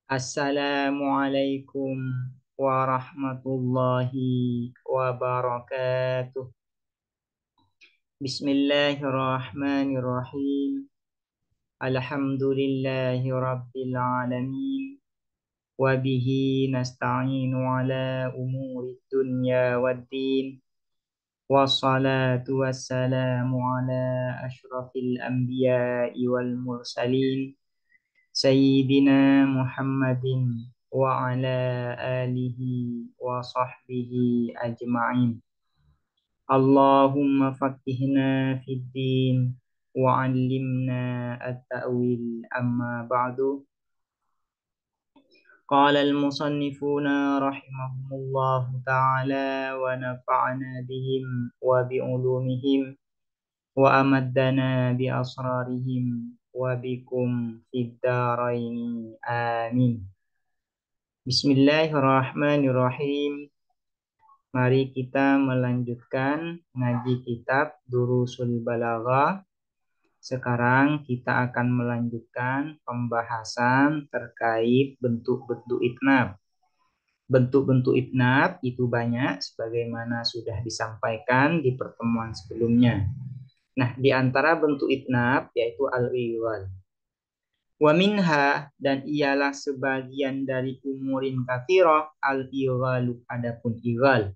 Assalamualaikum warahmatullahi wabarakatuh. Bismillahirrahmanirrahim. Alhamdulillahi rabbil alamin. Wabihi nasta'inu ala umuri dunya waddin. Wassalatu wassalamu ala ashrafil anbiya'i wal mursalin. Sayyidina Muhammadin wa ala alihi wa sahbihi ajma'in. Allahumma faqihna fid din wa 'allimna at-ta'wil amma ba'du. Qala al-musannifuna rahimahumullahu ta'ala wa nafa'ana bihim wa bi'ulumihim wa amaddana bi asrarihim wa bikum fid daraini amin. Bismillahirrahmanirrahim. Mari kita melanjutkan ngaji kitab Durusul Balaghah. Sekarang kita akan melanjutkan pembahasan terkait bentuk-bentuk itnab. Bentuk-bentuk itnab itu banyak sebagaimana sudah disampaikan di pertemuan sebelumnya. Nah, di antara bentuk itnab yaitu al-iwal. Wa minha, dan ialah sebagian dari umurin kathirah al-ighalu, adapun ighal.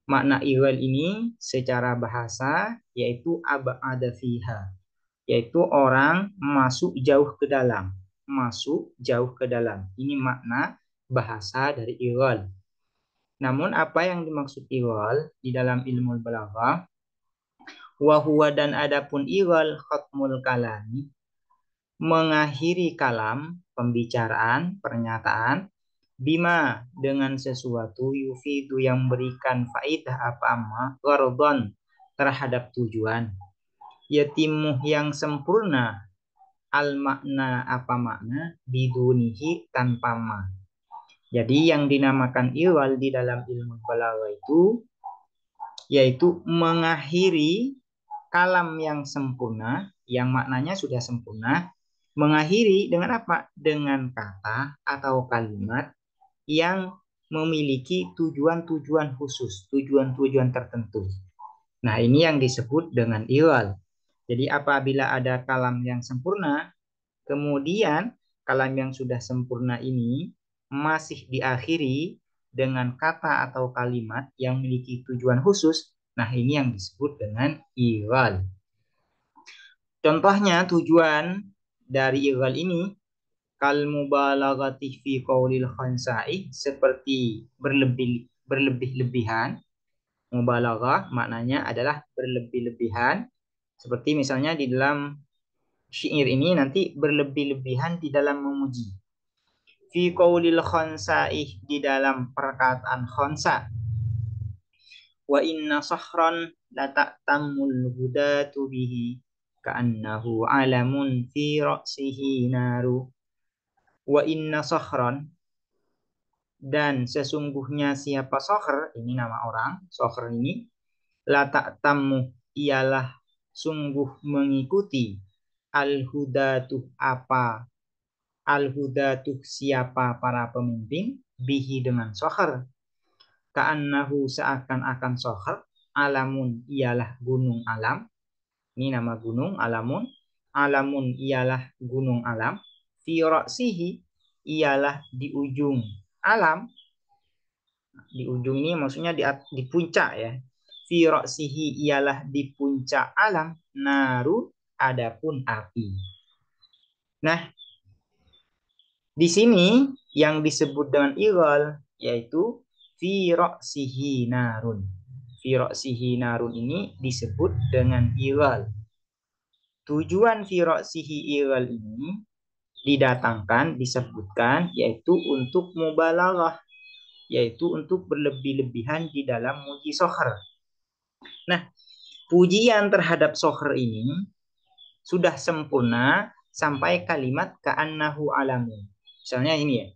Makna ighal ini secara bahasa yaitu ab'ada fiha, yaitu orang masuk jauh ke dalam, masuk jauh ke dalam. Ini makna bahasa dari ighal. Namun apa yang dimaksud ighal di dalam ilmu balaghah? Wa huwa, dan adapun ighal khatmul kalami, mengakhiri kalam, pembicaraan, pernyataan, bima, dengan sesuatu, yufidu, yang memberikan faidah apa gharadhan, terhadap tujuan, yatimuh, yang sempurna, al makna, apa makna, bidunihi, tanpa ma. Jadi yang dinamakan iwal di dalam ilmu balaghah itu yaitu mengakhiri kalam yang sempurna, yang maknanya sudah sempurna. Mengakhiri dengan apa? Dengan kata atau kalimat yang memiliki tujuan-tujuan khusus, tujuan-tujuan tertentu. Nah, ini yang disebut dengan iwal. Jadi apabila ada kalam yang sempurna, kemudian kalam yang sudah sempurna ini masih diakhiri dengan kata atau kalimat yang memiliki tujuan khusus, nah ini yang disebut dengan iwal. Contohnya tujuan dari ighal ini kal mubalaghati fi qaulil khansa'i, seperti berlebih-lebihan. Mubalaghah maknanya adalah berlebih-lebihan, seperti misalnya di dalam syair ini nanti berlebih-lebihan di dalam memuji. Fi qaulil khansa'i, di dalam perkataan khansa. Wa inna sahran la ta'tamul hudatu bihi ka'annahu alamun fi ra'sihi naru. Wa inna sahran, dan sesungguhnya siapa Sohr, ini nama orang, Sohr ini, la ta'tammu, ialah sungguh mengikuti, al-hudatu, apa, al-hudatu, siapa para pemimpin, bihi, dengan Sohr. Ka'annahu, seakan-akan Sohr, alamun, ialah gunung alam. Ini nama gunung, alamun. Alamun ialah gunung alam. Fi ra'sihi, ialah di ujung alam. Di ujung ini maksudnya di puncak ya. Fi ra'sihi, ialah di puncak alam. Naru, adapun api. Nah, di sini yang disebut dengan ighal yaitu fi ra'sihi narun. Fi ra'sihi narun ini disebut dengan ighal. Tujuan fi ra'sihi ighal ini didatangkan, disebutkan yaitu untuk mubalaghah, yaitu untuk berlebih-lebihan di dalam muji Sohr. Nah, pujian terhadap Sohr ini sudah sempurna sampai kalimat ka'annahu alamun. Misalnya ini ya,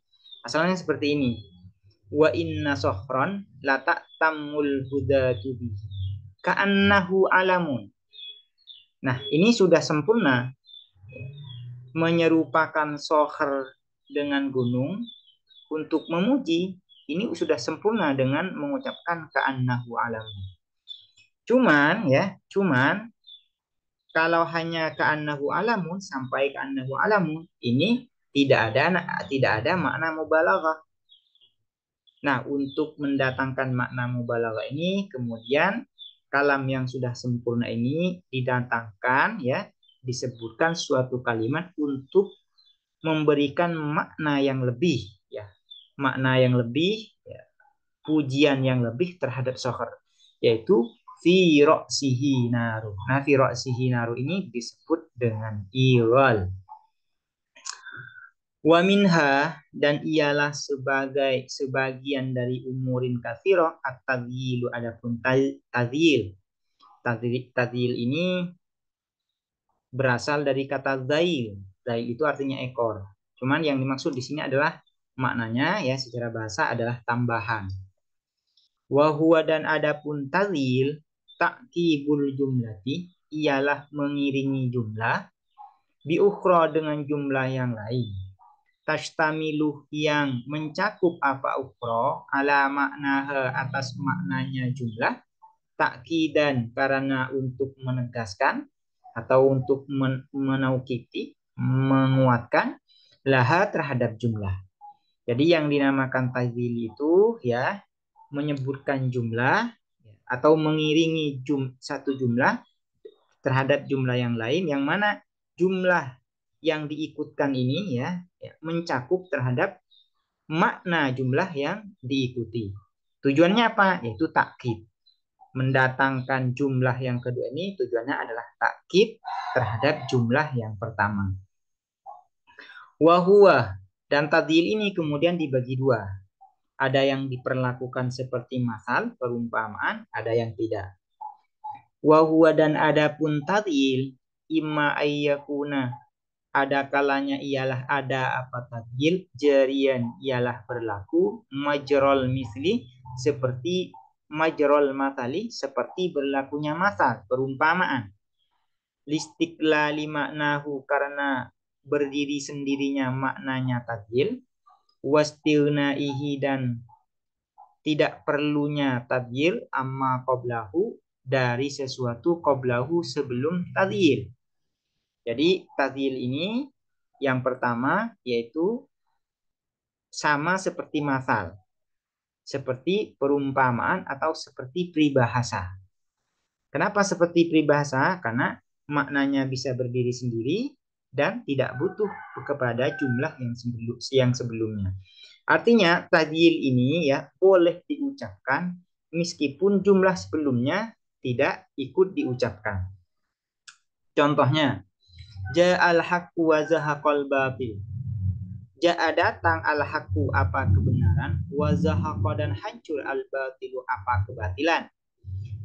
asalnya seperti ini. Wa inna sohron la ta'tamul hudatu bihi ka'annahu alamun. Nah, ini sudah sempurna, menyerupakan Sohr dengan gunung untuk memuji, ini sudah sempurna dengan mengucapkan ka'annahu alamun. Cuman kalau hanya ka'annahu alamun sampai ka'annahu alamun, ini tidak ada makna mubalaghah. Nah, untuk mendatangkan makna mubalaghah ini, kemudian kalam yang sudah sempurna ini didatangkan, ya, disebutkan suatu kalimat untuk memberikan makna yang lebih, ya, makna yang lebih, ya, pujian yang lebih terhadap sohor, yaitu fi ra'sihi naru. Nah, fi ra'sihi naru ini disebut dengan iwal. Wa minha, dan ialah sebagai sebagian dari umurin katsirah at-tadyilu, adapun tadyil. Tadyil ini berasal dari kata zail. Zail itu artinya ekor. Cuman yang dimaksud di sini adalah maknanya, ya, secara bahasa adalah tambahan. Wa huwa, dan adapun tadyil, ta'kibul jumlati, ialah mengiringi jumlah bi ukhra, dengan jumlah yang lain. Tashtamilu, yang mencakup apa ukhra, ala maknaha, atas maknanya jumlah, takkidan, karena untuk menegaskan atau untuk menaukiti, menguatkan, laha, terhadap jumlah. Jadi yang dinamakan tajdil itu, ya, menyebutkan jumlah atau mengiringi satu jumlah terhadap jumlah yang lain, yang mana jumlah yang diikutkan ini, ya, mencakup terhadap makna jumlah yang diikuti. Tujuannya apa? Yaitu takkid. Mendatangkan jumlah yang kedua ini tujuannya adalah takkid terhadap jumlah yang pertama. Wahuwa, dan tadil ini kemudian dibagi dua. Ada yang diperlakukan seperti masal, perumpamaan, ada yang tidak. Wahuwa, dan adapun tadil, imma ayyakuna, ada kalanya ialah ada apa tadil, jarian ialah berlaku, majrol misli, seperti majrol matali, seperti berlakunya masal, perumpamaan. Listiqlali maknahu, karena berdiri sendirinya maknanya tadil. Wastilnaihi, dan tidak perlunya tadil, amma qoblahu, dari sesuatu qoblahu, sebelum tadil. Jadi tadil ini yang pertama yaitu sama seperti masal, seperti perumpamaan atau seperti peribahasa. Kenapa seperti peribahasa? Karena maknanya bisa berdiri sendiri dan tidak butuh kepada jumlah yang sebelumnya. Artinya tadyil ini, ya, boleh diucapkan meskipun jumlah sebelumnya tidak ikut diucapkan. Contohnya, ja'al haqqu wa zahaqal batil. Ja'a, datang, al-haqqu, apa kebenaran, wa zahaqa, dan hancur, al-batilu, apa kebatilan.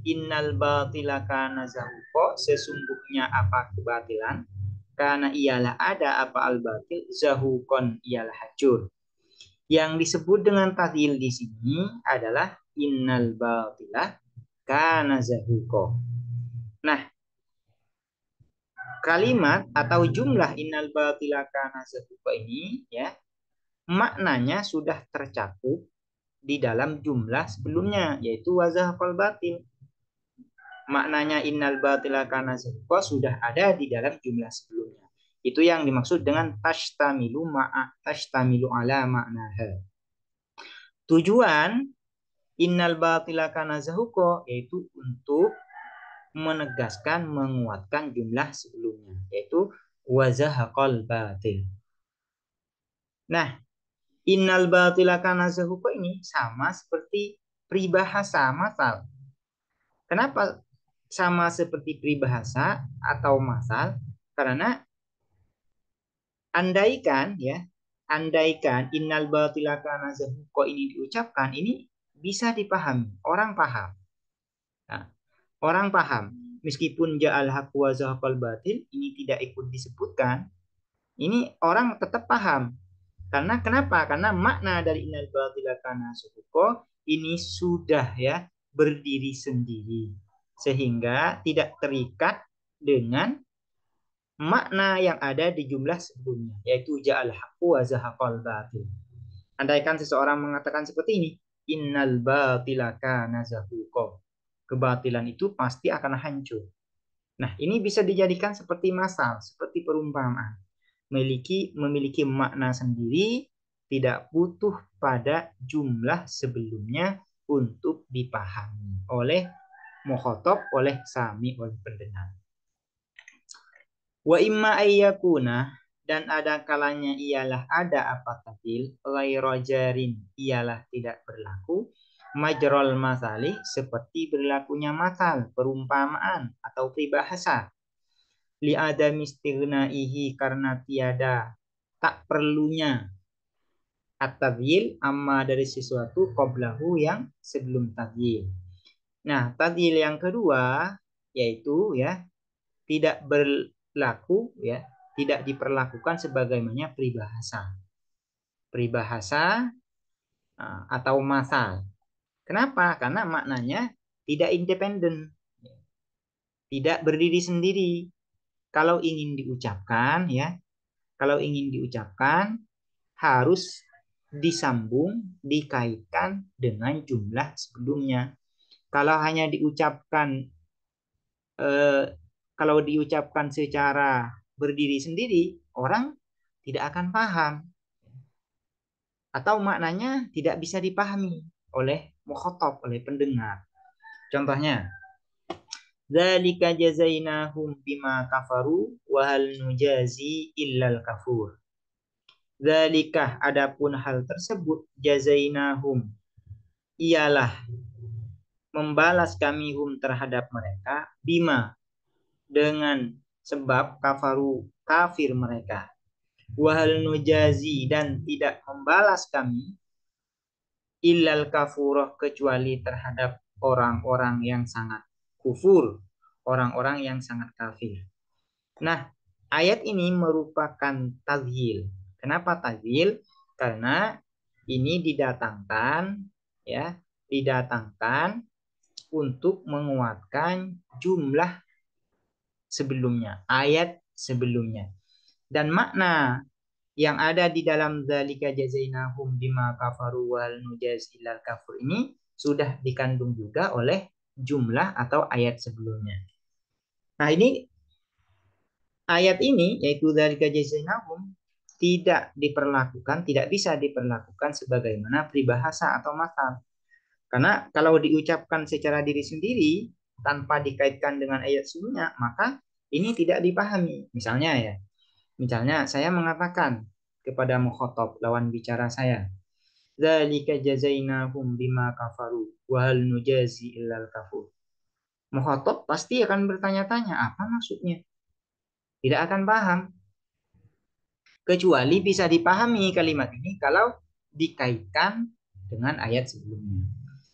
Innal batila kana zahuqa, sesungguhnya apa kebatilan, karena ialah ada apa al-batil, zahuqon, ialah hancur. Yang disebut dengan tahdil di sini adalah innal batila kana zahuqa. Nah, kalimat atau jumlah innal batila kana zahuqa ini, ya, maknanya sudah tercakup di dalam jumlah sebelumnya, yaitu wazahqal batil. Maknanya innal batila kana zahuqa sudah ada di dalam jumlah sebelumnya. Itu yang dimaksud dengan tashtamilu ala maknaha. Tujuan innal batila kana zahuqa yaitu untuk menegaskan, menguatkan jumlah sebelumnya, yaitu wazahaqal batil. Nah, innal batila kana zahuqa ini sama seperti peribahasa masal. Kenapa sama seperti peribahasa atau masal? Karena andaikan, ya, andaikan innal batila kana zahuqa ini diucapkan, ini bisa dipahami, orang paham. Nah, orang paham. Meskipun ja'al haqq wa zahaqal batil ini tidak ikut disebutkan, ini orang tetap paham. Karena kenapa? Karena makna dari innal batila kana zahuqa ini sudah, ya, berdiri sendiri, sehingga tidak terikat dengan makna yang ada di jumlah sebelumnya, yaitu ja'al haqqu wa zahaqal batil. Andaikan seseorang mengatakan seperti ini, innal batila kana zahuqa. Kebatilan itu pasti akan hancur. Nah, ini bisa dijadikan seperti masal, seperti perumpamaan. Memiliki makna sendiri, tidak butuh pada jumlah sebelumnya untuk dipahami oleh mukhatab, oleh sami, oleh pendengar. Wa imma ayyakuna, dan ada kalanya ialah ada apa tadil ghairu jarin, ialah tidak berlaku majrol masali, seperti berlakunya masal, perumpamaan atau peribahasa, li adam istighnaihi, karena tiada tak perlunya at-tadhil amma dari sesuatu qablahu yang sebelum tadhil. Nah, tadhil yang kedua yaitu ya tidak berlaku, ya tidak diperlakukan sebagaimana peribahasa. Peribahasa atau masal. Kenapa? Karena maknanya tidak independen, tidak berdiri sendiri. Kalau ingin diucapkan, ya, kalau ingin diucapkan harus disambung, dikaitkan dengan jumlah sebelumnya. Kalau hanya diucapkan eh, kalau diucapkan secara berdiri sendiri, orang tidak akan paham atau maknanya tidak bisa dipahami oleh mukhatab, oleh pendengar. Contohnya, dzalika jazainahum bima kafaru wa hal nujazi illal kafur. Dzalika, adapun hal tersebut, jazainahum, ialah membalas kami hum terhadap mereka, bima, dengan sebab kafaru, kafir mereka, wahal nujazi, dan tidak membalas kami illal kafurah, kecuali terhadap orang-orang yang sangat kufur, orang-orang yang sangat kafir. Nah, ayat ini merupakan tazhil. Kenapa tazhil? Karena ini didatangkan, ya, didatangkan untuk menguatkan jumlah sebelumnya, ayat sebelumnya. Dan makna yang ada di dalam dzalika jazainahum bima kafaru wal nujazilal kafur ini sudah dikandung juga oleh jumlah atau ayat sebelumnya. Nah, ini ayat ini yaitu dzalika jazainahum tidak diperlakukan, tidak bisa diperlakukan sebagaimana peribahasa atau masal. Karena kalau diucapkan secara diri sendiri tanpa dikaitkan dengan ayat sebelumnya, maka ini tidak dipahami. Misalnya saya mengatakan kepada mukhatab, lawan bicara saya, dzalika jazainahum bima kafaru wa hal nujazi illal kafur. Mukhatab pasti akan bertanya-tanya, apa maksudnya? Tidak akan paham. Kecuali bisa dipahami kalimat ini kalau dikaitkan dengan ayat sebelumnya.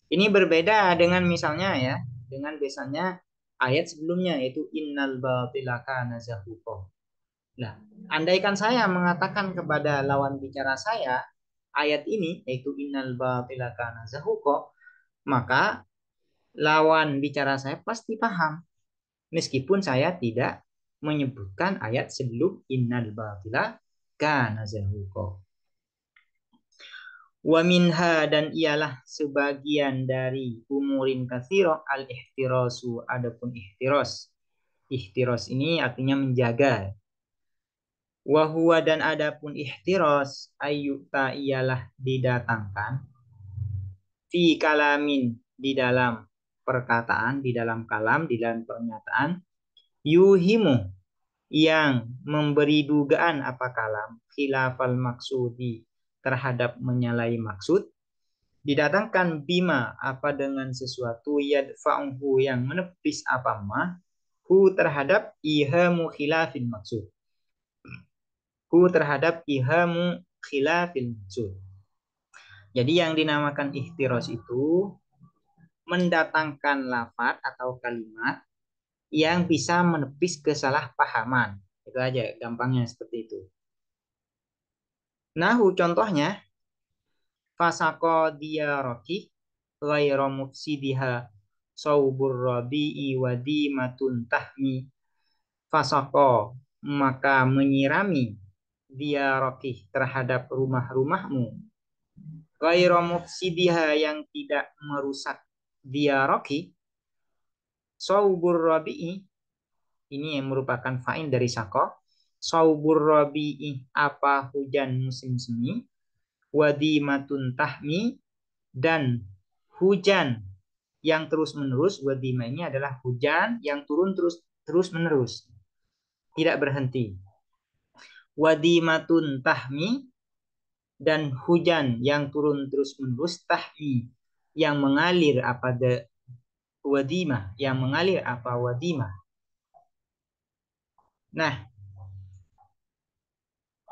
Ini berbeda dengan misalnya, ya, dengan biasanya ayat sebelumnya, yaitu innal batila kana zahuqa. Nah, andaikan saya mengatakan kepada lawan bicara saya ayat ini, yaitu innal batila kana zahuqa, maka lawan bicara saya pasti paham meskipun saya tidak menyebutkan ayat sebelum innal batila kana zahuqa. Wa minha, dan ialah sebagian dari umurin katsira al-ihtirasu, adapun ihtiras. Ihtiras ini artinya menjaga. Wa huwa, dan adapun ihtiras, ayyuta, ialah didatangkan fi kalamin, di dalam perkataan, di dalam kalam, di dalam pernyataan, yuhimu, yang memberi dugaan apa kalam, khilafal maksudi, terhadap menyalahi maksud, didatangkan bima, apa dengan sesuatu, yadfa'uhu, yang menepis apa ma, hu terhadap ihamu khilafil maksud, hu terhadap ihamu khilafil maksud. Jadi yang dinamakan ihtiros itu mendatangkan lafaz atau kalimat yang bisa menepis kesalahpahaman. Itu aja gampangnya seperti itu. Nahu, contohnya, fasaqo diyaraki ghairu mufsidiha saubur rabi'i wa dimatun tahmi. Fasaqo, maka menyirami dia rokih terhadap rumah-rumahmu, ghairu mufsidiha yang tidak merusak dia roki, saubur rabi'i ini yang merupakan fa'il dari sako, saubur rabi'i apa hujan musim semi, wadimatun tahmi dan hujan yang terus menerus. Wadima ini adalah hujan yang turun terus menerus, tidak berhenti. Wadimatun tahmi dan hujan yang turun terus menerus, tahmi yang mengalir apa wadimah, yang mengalir apa wadimah. Nah,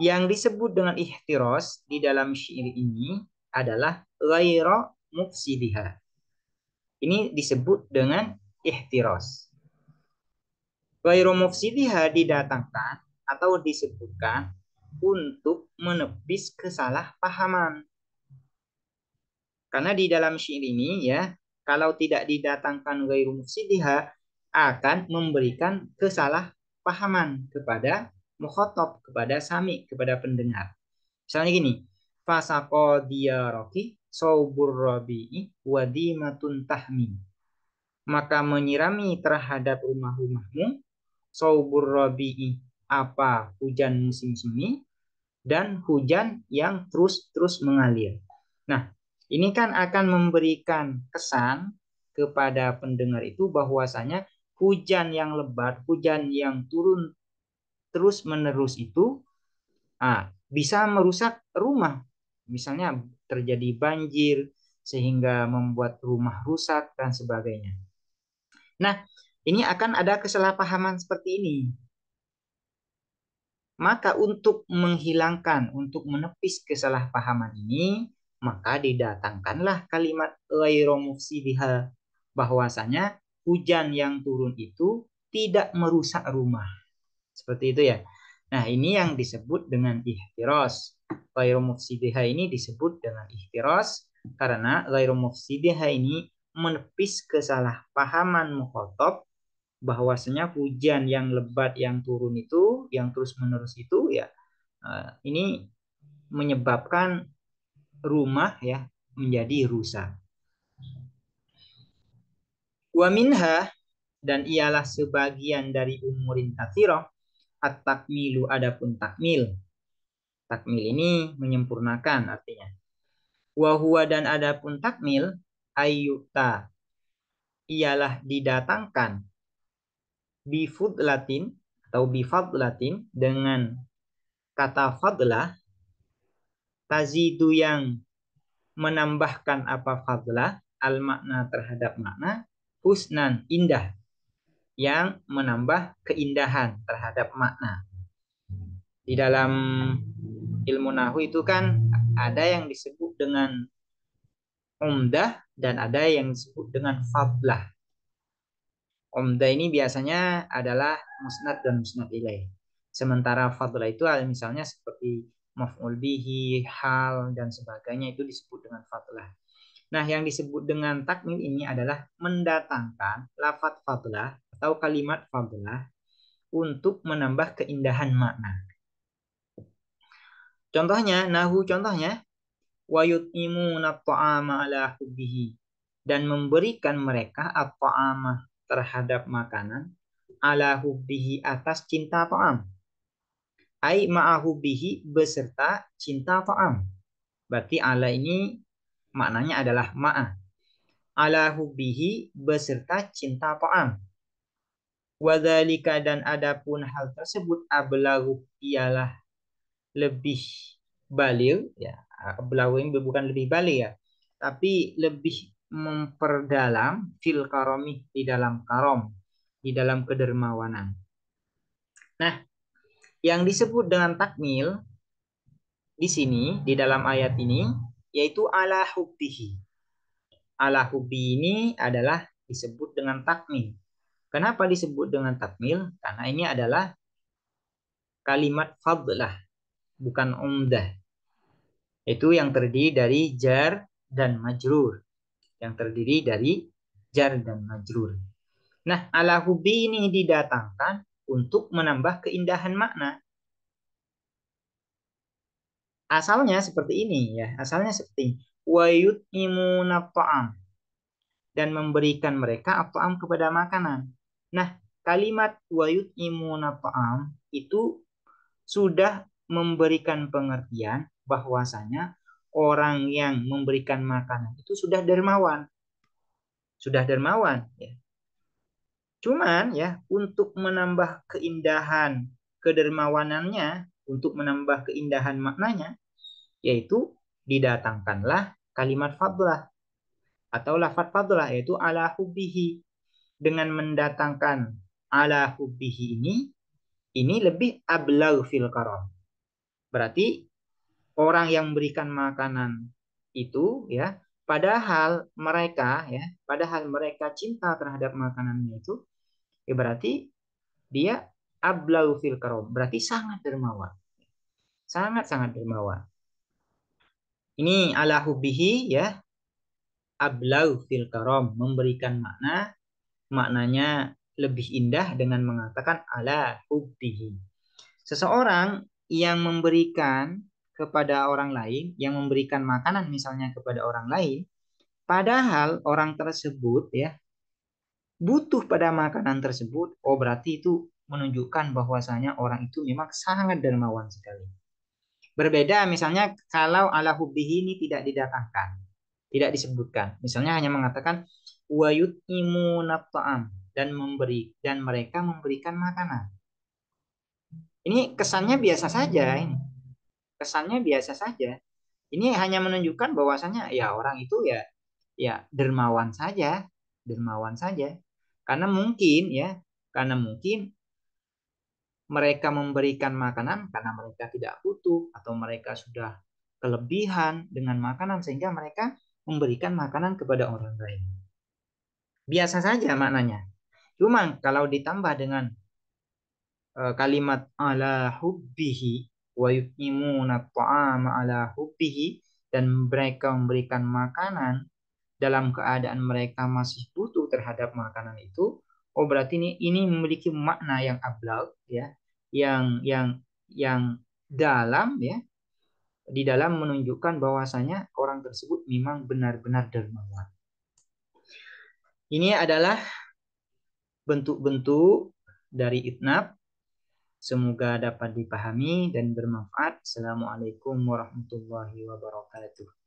yang disebut dengan ihtiros di dalam syair ini adalah ghaira mufsidiha. Ini disebut dengan ihtiros. Ghairu mufsidiha didatangkan atau disebutkan untuk menepis kesalahpahaman. Karena di dalam syair ini ya, kalau tidak didatangkan ghairu mufsidiha akan memberikan kesalahpahaman kepada mukhatab, kepada sami, kepada pendengar. Misalnya gini, fasaqo diyaraki saubur rabi'i wadimatun tahmi. Maka menyirami terhadap rumah-rumahmu saubur rabi'i apa hujan musim semi dan hujan yang terus mengalir. Nah, ini kan akan memberikan kesan kepada pendengar itu bahwasanya hujan yang lebat, hujan yang turun terus-menerus itu bisa merusak rumah. Misalnya terjadi banjir sehingga membuat rumah rusak dan sebagainya. Nah, ini akan ada kesalahpahaman seperti ini. Maka untuk menghilangkan, untuk menepis kesalahpahaman ini, maka didatangkanlah kalimat ghairu mufsidiha, bahwasanya hujan yang turun itu tidak merusak rumah. Seperti itu ya. Nah, ini yang disebut dengan ihtiros. Ghairu mufsidiha ini disebut dengan ihtiros karena ghairu mufsidiha ini menepis kesalahpahaman mukhatab bahwasanya hujan yang lebat yang turun itu, yang terus menerus itu ya, ini menyebabkan rumah ya menjadi rusak. Wa minha dan ialah sebagian dari umurin katsirah at-takmilu adapun takmil. Takmil ini menyempurnakan artinya. Wa huwa dan adapun takmil ayyuta ialah didatangkan bifudlatin atau bifadlatin dengan kata fadlah, tazidu yang menambahkan apa fadlah al makna terhadap makna, husnan indah yang menambah keindahan terhadap makna. Di dalam ilmu nahwu itu kan ada yang disebut dengan umdah dan ada yang disebut dengan fadlah. Umdah ini biasanya adalah musnad dan musnad ilaih. Sementara fadlah itu misalnya seperti maf'ul bihi, hal dan sebagainya itu disebut dengan fadlah. Nah, yang disebut dengan takmil ini adalah mendatangkan lafadz fadlah atau kalimat fadlah untuk menambah keindahan makna. Contohnya, nahu contohnya wa yut'imuna at'ama ala hubbihi dan memberikan mereka at-ta'ama terhadap makanan ala hubbihi atas cinta ta'am. Ai ma'ahubbihi beserta cinta ta'am. Berarti ala ini maknanya adalah ma'a. Ala hubbihi beserta cinta ta'am. Wadzalika dan adapun hal tersebut ablagu ialah lebih baligh ya. Ablagu ini bukan lebih baligh ya, tapi lebih memperdalam fil karomi di dalam karom, di dalam kedermawanan. Nah, yang disebut dengan takmil di sini di dalam ayat ini yaitu ala hubbihi. Ala hubbi ini adalah disebut dengan takmil. Kenapa disebut dengan takmil? Karena ini adalah kalimat fadlah, bukan umdah. Itu yang terdiri dari jar dan majrur. Yang terdiri dari jar dan majrur. Nah, ala hubbi ini didatangkan untuk menambah keindahan makna. Asalnya seperti ini ya, asalnya seperti ini. Wa yut'imuna ta'am, dan memberikan mereka at-ta'am kepada makanan. Nah, kalimat wa yut'imuna ta'am itu sudah memberikan pengertian bahwasanya orang yang memberikan makanan itu sudah dermawan. Sudah dermawan ya. Cuman ya, untuk menambah keindahan kedermawanannya, untuk menambah keindahan maknanya, yaitu didatangkanlah kalimat fadlah atau lafaz fadlah, yaitu ala hubbihi. Dengan mendatangkan ala hubbihi ini lebih ablag fil karam. Berarti orang yang memberikan makanan itu ya, padahal mereka cinta terhadap makanannya itu, ya berarti dia ablau fil karom, berarti sangat dermawan, sangat dermawan. Ini ala hubbihi ya, ablau fil karom, memberikan maknanya lebih indah dengan mengatakan ala hubbihi. Seseorang yang memberikan kepada orang lain, yang memberikan makanan misalnya kepada orang lain, padahal orang tersebut ya butuh pada makanan tersebut, oh berarti itu menunjukkan bahwasanya orang itu memang sangat dermawan sekali. Berbeda misalnya kalau ala hubbihi ini tidak didatangkan, tidak disebutkan. Misalnya hanya mengatakan wa yut'imuna ta'am, dan mereka memberikan makanan. Ini kesannya biasa saja ini. Kesannya biasa saja. Ini hanya menunjukkan bahwasanya ya orang itu ya dermawan saja, dermawan saja. Karena mungkin ya, karena mungkin mereka memberikan makanan karena mereka tidak butuh atau mereka sudah kelebihan dengan makanan sehingga mereka memberikan makanan kepada orang lain. Biasa saja maknanya. Cuma kalau ditambah dengan kalimat ala hubbihi wa yut'imuna ta'ama ala hubbihi, dan mereka memberikan makanan dalam keadaan mereka masih butuh terhadap makanan itu, oh berarti ini memiliki makna yang ablag ya, yang dalam ya, di dalam menunjukkan bahwasanya orang tersebut memang benar-benar dermawan. Ini adalah bentuk-bentuk dari itnab. Semoga dapat dipahami dan bermanfaat. Assalamualaikum warahmatullahi wabarakatuh.